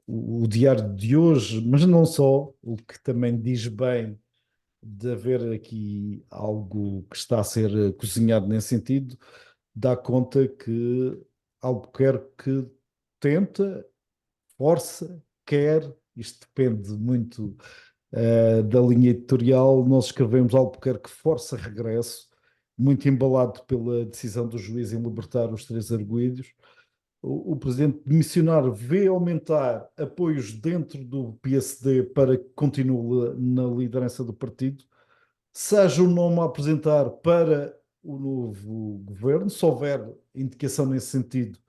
o diário de hoje, mas não só, o que também diz bem de haver aqui algo que está a ser cozinhado nesse sentido, dá conta que Albuquerque tenta, força, quer, isto depende muito da linha editorial, nós escrevemos Albuquerque força regresso, muito embalado pela decisão do juiz em libertar os 3 arguidos. O presidente missionário vê aumentar apoios dentro do PSD para que continue na liderança do partido, seja o nome a apresentar para o novo governo, se houver indicação nesse sentido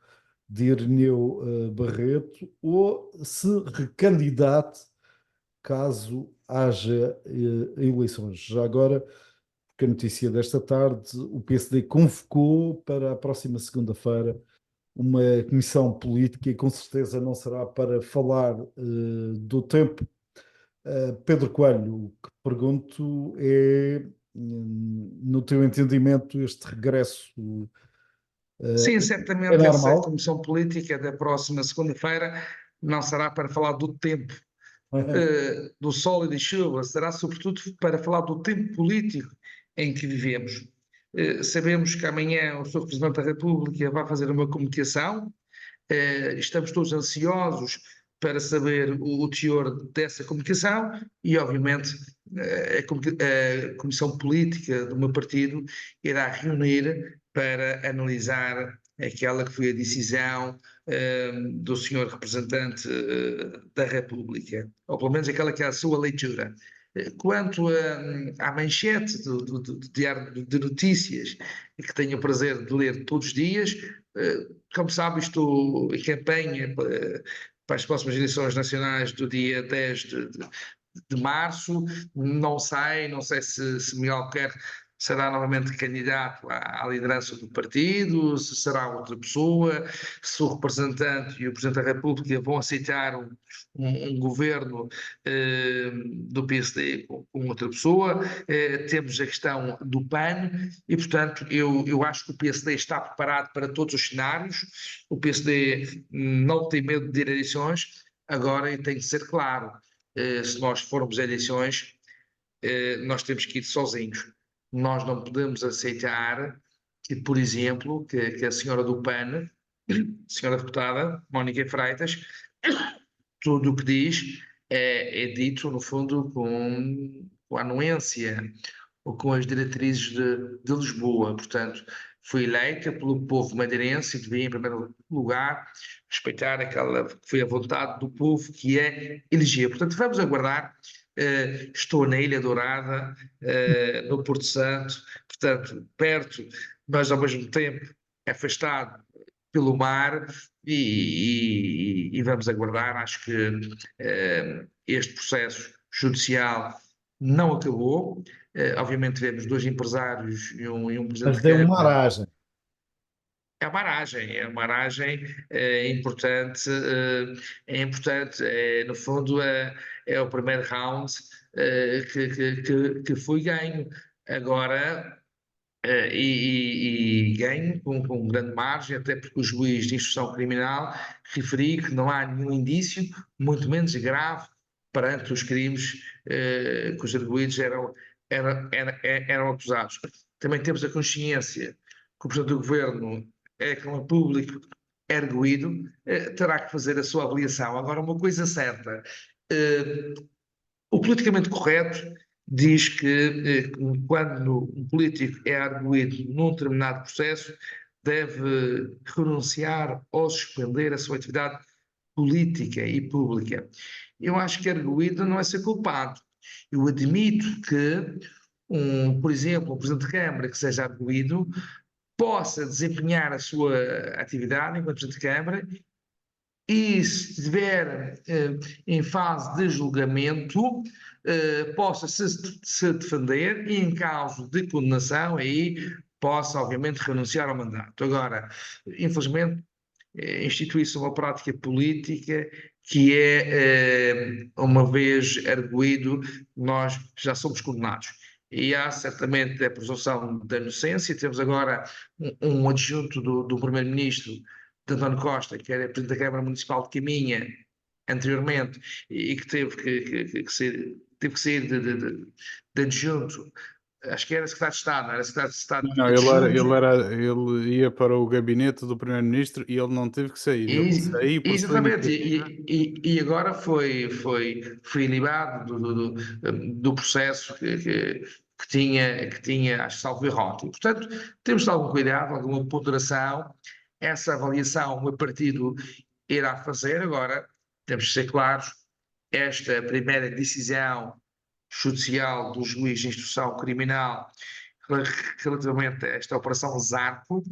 de Irineu Barreto, ou se recandidate caso haja eleições. Já agora, porque a notícia desta tarde, o PSD convocou para a próxima segunda-feira uma comissão política e com certeza não será para falar do tempo. Pedro Coelho, o que pergunto é, no teu entendimento, este regresso Sim, é certamente essa normal? comissão política da próxima segunda-feira não será para falar do tempo, do sol e da chuva, será sobretudo para falar do tempo político em que vivemos. Sabemos que amanhã o Sr. Presidente da República vai fazer uma comunicação, estamos todos ansiosos para saber o teor dessa comunicação e, obviamente, a Comissão Política do meu partido irá reunir para analisar aquela que foi a decisão do senhor representante da República, ou pelo menos aquela que é a sua leitura. Quanto à manchete do Diário de Notícias, que tenho o prazer de ler todos os dias, como sabe, estou em campanha para as próximas eleições nacionais do dia 10 de março. Não sei se Miguel Albuquerque será novamente candidato à liderança do partido, se será outra pessoa, se o representante e o Presidente da República vão aceitar um governo do PSD com outra pessoa. Temos a questão do PAN e, portanto, eu acho que o PSD está preparado para todos os cenários. O PSD não tem medo de ir a eleições, agora tem que ser claro. se nós formos a eleições, nós temos que ir sozinhos. Nós não podemos aceitar que, por exemplo, que a senhora do PAN, senhora deputada, Mónica Freitas, tudo o que diz é dito, no fundo, com a anuência ou com as diretrizes de Lisboa. Portanto, foi eleita pelo povo madeirense e devia, em primeiro lugar, respeitar aquela que foi a vontade do povo que é eleger. Portanto, vamos aguardar. Estou na Ilha Dourada, no Porto Santo, portanto, perto, mas ao mesmo tempo afastado pelo mar e vamos aguardar. Acho que este processo judicial não acabou. Obviamente tivemos dois empresários e um presidente Mas de deu uma Câmara. aragem. É uma aragem importante, no fundo é o primeiro round que foi ganho. Agora, e ganho com grande margem, até porque o juiz de instrução criminal referiu que não há nenhum indício, muito menos grave, perante os crimes que os arguidos eram acusados. Também temos a consciência que o Presidente do Governo é como público erguido, terá que fazer a sua avaliação. Agora, uma coisa certa, o politicamente correto diz que quando um político é arguido num determinado processo, deve renunciar ou suspender a sua atividade política e pública. Eu acho que arguido não é ser culpado. Eu admito que, por exemplo, um Presidente de Câmara que seja arguido possa desempenhar a sua atividade enquanto Presidente de Câmara e, se estiver em fase de julgamento, possa se defender e, em caso de condenação, aí possa, obviamente, renunciar ao mandato. Agora, infelizmente, institui-se uma prática política que uma vez arguído, nós já somos condenados. E há certamente a presunção da inocência. Temos agora um adjunto do Primeiro-Ministro, de António Costa, que era Presidente da Câmara Municipal de Caminha, anteriormente, e que teve que sair de adjunto. Acho que era secretário de Estado, não era secretário de Estado Não, adjunto. ele ia para o gabinete do primeiro-ministro e ele não teve que sair. Ele saiu por sua Exatamente, iniciativa. e agora foi ilibado do processo que tinha, acho, salvo erro. E, portanto, temos de ter algum cuidado, alguma ponderação. Essa avaliação o meu partido irá fazer. Agora, temos de ser claros, esta primeira decisão judicial do juiz de instrução criminal relativamente a esta operação Zarco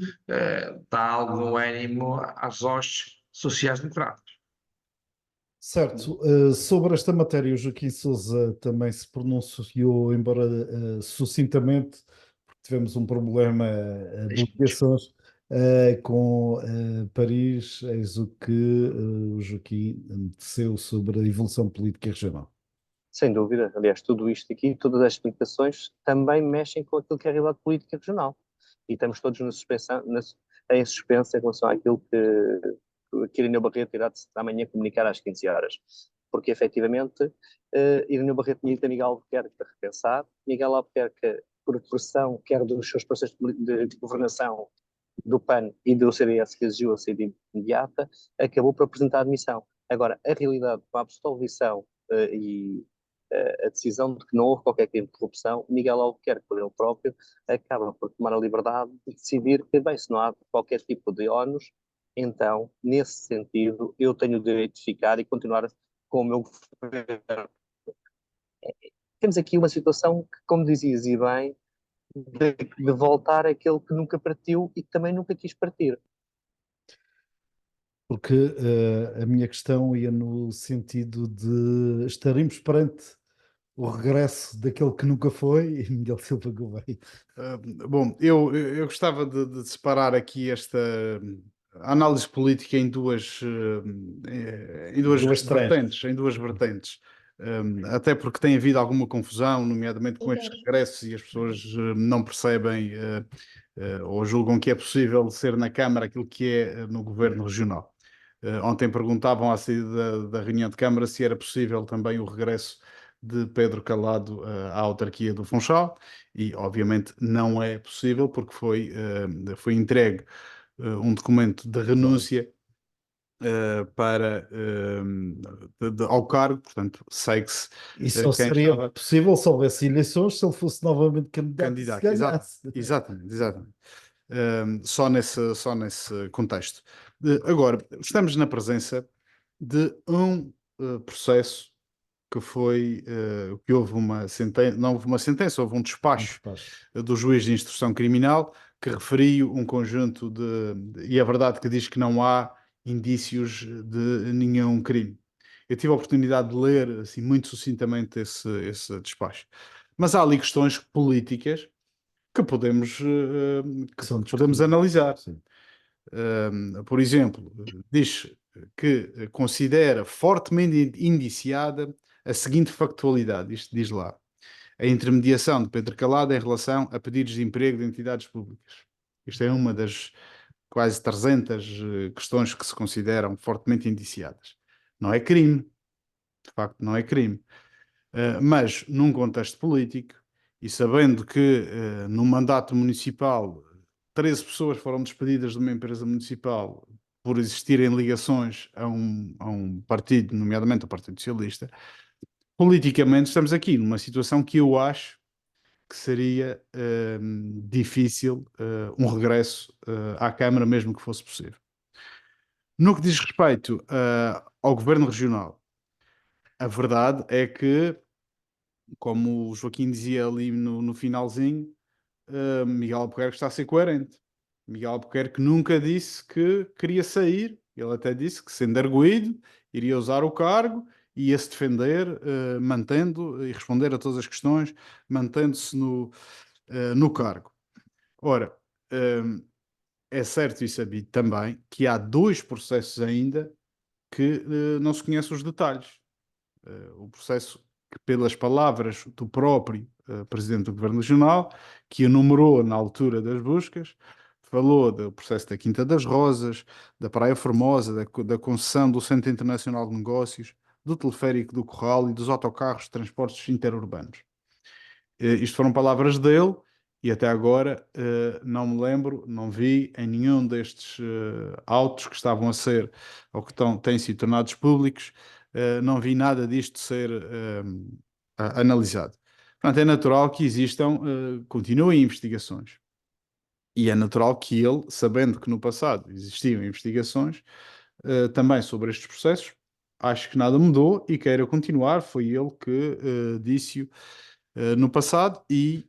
dá algum ânimo às hostes sociais-democratas. Certo. Sobre esta matéria, o Joaquim Sousa também se pronunciou, embora sucintamente, porque tivemos um problema de ligações com Paris, eis o que o Joaquim teceu sobre a evolução política regional. Sem dúvida. Aliás, tudo isto aqui, todas as explicações também mexem com aquilo que é a realidade política regional. E estamos todos em suspenso em relação àquilo que Irineu Barreto irá amanhã comunicar às 15 horas. Porque, efetivamente, Irineu Barreto tinha Miguel Albuquerque para repensar. Miguel Albuquerque, por pressão, quer dos seus parceiros de governação do PAN e do CDS, que exigiu a saída imediata, acabou por apresentar a admissão. Agora, a realidade, com a absolvição e a decisão de que não houve qualquer tipo de corrupção, Miguel Albuquerque, por ele próprio, acaba por tomar a liberdade de decidir que, bem, se não há qualquer tipo de ónus, então, nesse sentido, eu tenho o direito de ficar e continuar com o meu governo. Temos aqui uma situação que, como dizias e bem, de voltar àquele que nunca partiu e que também nunca quis partir. Porque a minha questão ia no sentido de estaremos perante o regresso daquele que nunca foi e Miguel Silva Gouveia. Bom, eu gostava de separar aqui esta análise política em duas vertentes, até porque tem havido alguma confusão, nomeadamente com estes regressos, e as pessoas não percebem ou julgam que é possível ser na Câmara aquilo que é no governo regional. Ontem perguntavam à saída da reunião de Câmara se era possível também o regresso de Pedro Calado à autarquia do Funchal, e obviamente não é possível porque foi entregue um documento de renúncia ao cargo, portanto segue-se E só quem seria estava possível se houvesse eleições, se ele fosse novamente candidato e se candidato. ganhasse. Exatamente, exatamente. Só nesse contexto. Agora, estamos na presença de um processo que houve uma sentença, não houve uma sentença, houve um despacho do juiz de instrução criminal que referiu um conjunto e é verdade que diz que não há indícios de nenhum crime. Eu tive a oportunidade de ler, assim, muito sucintamente esse despacho. Mas há ali questões políticas que podemos analisar. Sim. Por exemplo, diz que considera fortemente indiciada a seguinte factualidade, isto diz lá: a intermediação de Pedro Calado em relação a pedidos de emprego de entidades públicas. Isto é uma das quase 300 questões que se consideram fortemente indiciadas. Não é crime, de facto não é crime. Mas num contexto político, e sabendo que no mandato municipal 13 pessoas foram despedidas de uma empresa municipal por existirem ligações a um partido, nomeadamente ao Partido Socialista, politicamente estamos aqui numa situação que eu acho que seria difícil um regresso à Câmara, mesmo que fosse possível. No que diz respeito ao Governo Regional, a verdade é que, como o Joaquim dizia ali no finalzinho, Miguel Albuquerque está a ser coerente. Miguel Albuquerque nunca disse que queria sair, ele até disse que, sendo arguido, iria usar o cargo e ia se defender, mantendo e responder a todas as questões, mantendo-se no cargo. Ora, é certo e sabido também que há 2 processos ainda que não se conhecem os detalhes. O processo que, pelas palavras do próprio Presidente do Governo Regional, que enumerou na altura das buscas, falou do processo da Quinta das Rosas, da Praia Formosa, da concessão do Centro Internacional de Negócios, do teleférico do Corral e dos autocarros de transportes interurbanos. Isto foram palavras dele e até agora não me lembro, não vi em nenhum destes autos que estavam a ser ou que têm sido tornados públicos, não vi nada disto ser analisado. Portanto, é natural que existam, continuem investigações. E é natural que ele, sabendo que no passado existiam investigações também sobre estes processos, acho que nada mudou e queira continuar. Foi ele que disse-o no passado e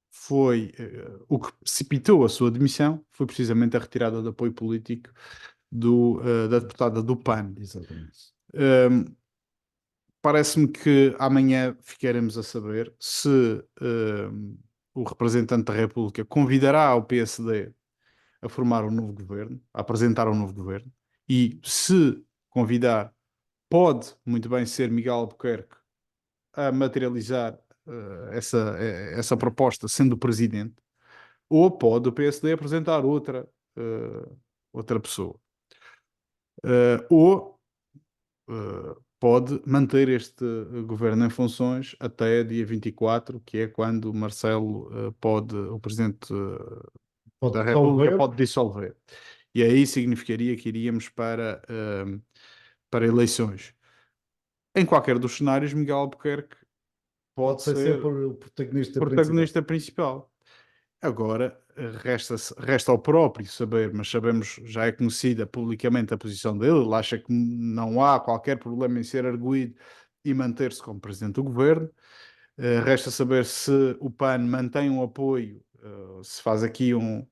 foi o que precipitou a sua demissão foi precisamente a retirada de apoio político da deputada do PAN. Exatamente. Parece-me que amanhã ficaremos a saber se o representante da República convidará o PSD a formar um novo governo, a apresentar um novo governo, e se convidar, pode muito bem ser Miguel Albuquerque a materializar essa proposta sendo presidente, ou pode o PSD apresentar outra pessoa. Ou pode manter este governo em funções até dia 24, que é quando o Presidente da República pode dissolver. E aí significaria que iríamos para eleições. Em qualquer dos cenários, Miguel Albuquerque pode ser sempre o protagonista principal. Agora, resta ao próprio saber, mas sabemos, já é conhecida publicamente a posição dele, ele acha que não há qualquer problema em ser arguido e manter-se como presidente do governo. Resta saber se o PAN mantém um apoio, se faz aqui um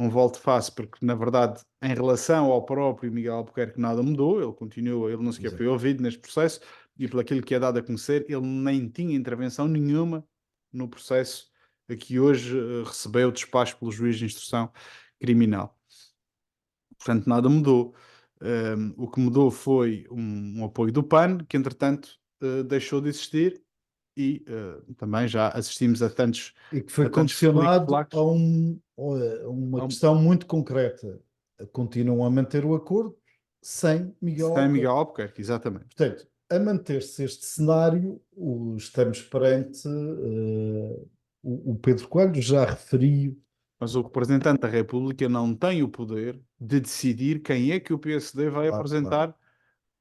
volte-face, porque na verdade, em relação ao próprio Miguel Albuquerque, nada mudou, ele continua, ele não sequer foi ouvido neste processo, e por aquilo que é dado a conhecer, ele nem tinha intervenção nenhuma no processo que hoje recebeu despacho pelo juiz de instrução criminal. Portanto, nada mudou. O que mudou foi um apoio do PAN, que entretanto deixou de existir, e também já assistimos a tantos e que foi a tantos condicionado flic-flacs. a uma questão muito concreta. continuam a manter o acordo sem Miguel Sem Albuquerque. Miguel Albuquerque, exatamente. Portanto, a manter-se este cenário, estamos perante o Pedro Coelho já referiu. Mas o representante da República não tem o poder de decidir quem é que o PSD vai Claro, apresentar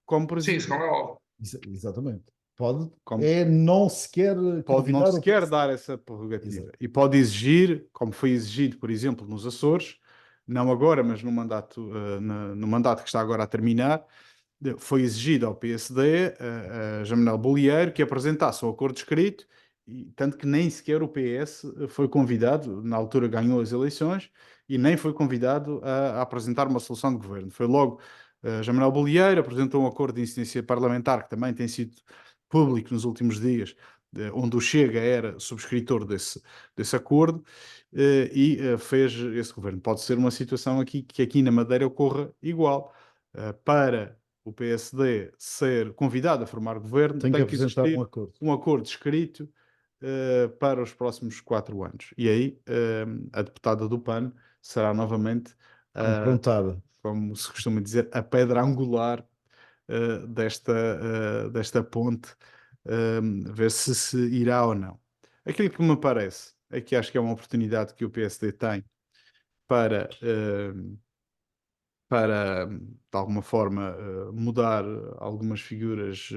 como Sim, presidente. isso não é óbvio. Exatamente. Pode Como- não sequer Pode não convidar sequer o dar essa prerrogativa. Exato. E pode exigir, como foi exigido, por exemplo, nos Açores, não agora, mas no mandato, no mandato que está agora a terminar, foi exigido ao PSD, a Jamanel Bolieiro, que apresentasse um acordo escrito, e, tanto que nem sequer o PS foi convidado, na altura ganhou as eleições, e nem foi convidado a apresentar uma solução de governo. Foi logo Jamanel Bolieiro, apresentou um acordo de incidência parlamentar, que também tem sido público nos últimos dias, onde o Chega era subscritor desse acordo, e fez esse governo. Pode ser uma situação aqui que aqui na Madeira ocorra igual. Para o PSD ser convidado a formar governo, Tem que tem que apresentar existir um acordo. um acordo escrito para os próximos 4 anos. E aí a deputada do PAN será novamente, Confrontada. como se costuma dizer, a pedra angular desta ponte, ver se irá ou não. Aquilo que me parece é que acho que é uma oportunidade que o PSD tem para, de alguma forma, mudar algumas figuras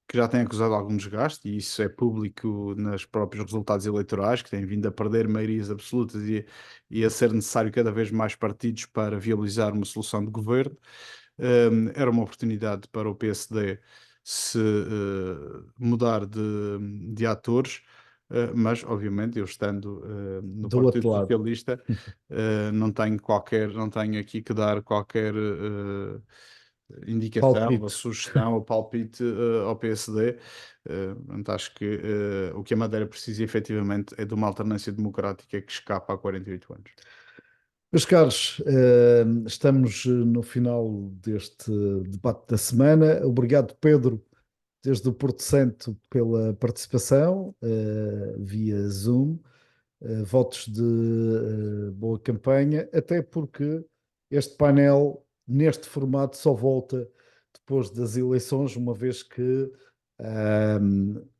que já têm acusado algum desgaste, e isso é público nos próprios resultados eleitorais, que têm vindo a perder maiorias absolutas e a ser necessário cada vez mais partidos para viabilizar uma solução de governo. Era uma oportunidade para o PSD se mudar de atores, mas obviamente eu estando no Do Partido outro lado. Socialista não tenho aqui que dar qualquer indicação, Palpite. ou sugestão ou palpite ao PSD. Portanto, acho que o que a Madeira precisa efetivamente é de uma alternância democrática que escapa a 48 anos. Meus caros, estamos no final deste debate da semana. Obrigado, Pedro, desde o Porto Santo, pela participação via Zoom. Votos de boa campanha, até porque este painel, neste formato, só volta depois das eleições, uma vez que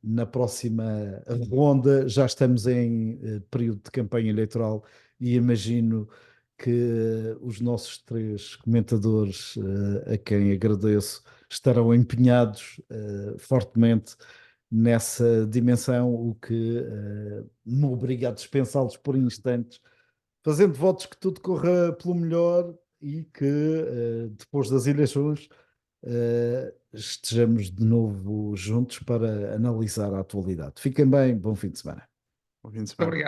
na próxima ronda já estamos em período de campanha eleitoral e imagino que os nossos 3 comentadores, a quem agradeço, estarão empenhados fortemente nessa dimensão, o que me obriga a dispensá-los por instantes, fazendo votos que tudo corra pelo melhor e que depois das eleições estejamos de novo juntos para analisar a atualidade. Fiquem bem, bom fim de semana. Bom fim de Muito semana. obrigado.